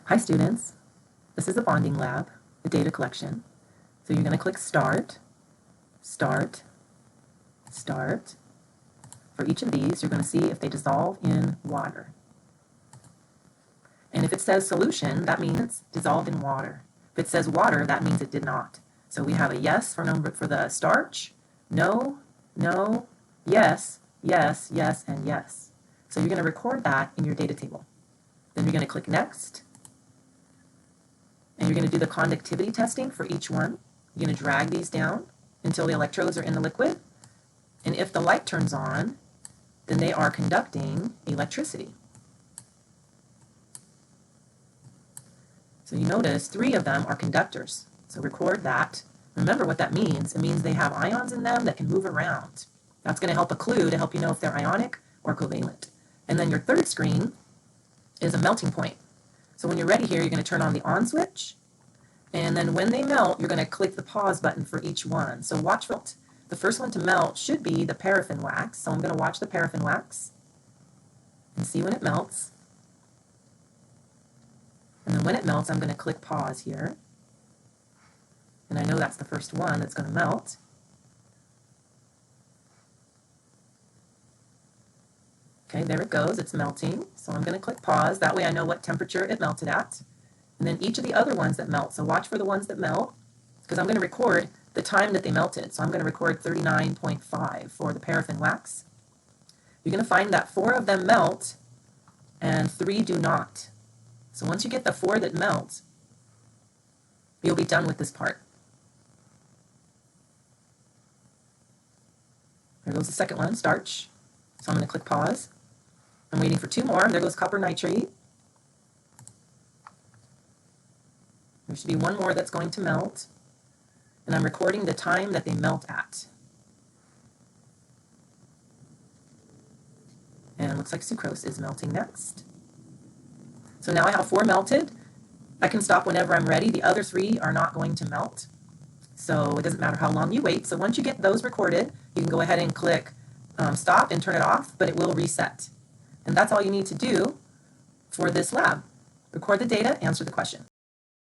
Hi students, this is a bonding lab, the data collection. So you're going to click Start, Start, Start. For each of these, you're going to see if they dissolve in water. And if it says solution, that means it's dissolved in water. If it says water, that means it did not. So we have a yes for the starch, no, no, yes, yes, yes, and yes. So you're going to record that in your data table. Then you're going to click Next. And you're going to do the conductivity testing for each one. You're going to drag these down until the electrodes are in the liquid. And if the light turns on, then they are conducting electricity. So you notice 3 of them are conductors. So record that. Remember what that means. It means they have ions in them that can move around. That's going to help a clue to help you know if they're ionic or covalent. And then your third screen is a melting point. So when you're ready here, you're going to turn on the on switch. And then when they melt, you're going to click the pause button for each one. So watch melt. The first one to melt should be the paraffin wax. So I'm going to watch the paraffin wax and see when it melts. And then when it melts, I'm going to click pause here. And I know that's the first one that's going to melt. Okay, there it goes. It's melting. So I'm going to click pause. That way I know what temperature it melted at. And then each of the other ones that melt. So watch for the ones that melt, because I'm going to record the time that they melted. So I'm going to record 39.5 for the paraffin wax. You're going to find that 4 of them melt and 3 do not. So once you get the 4 that melt, you'll be done with this part. There goes the second one, starch. So I'm going to click pause. I'm waiting for 2 more. There goes copper nitrate. There should be 1 more that's going to melt. And I'm recording the time that they melt at. And it looks like sucrose is melting next. So now I have 4 melted. I can stop whenever I'm ready. The other 3 are not going to melt. So it doesn't matter how long you wait. So once you get those recorded, you can go ahead and click stop and turn it off, but it will reset. And that's all you need to do for this lab. Record the data, answer the question.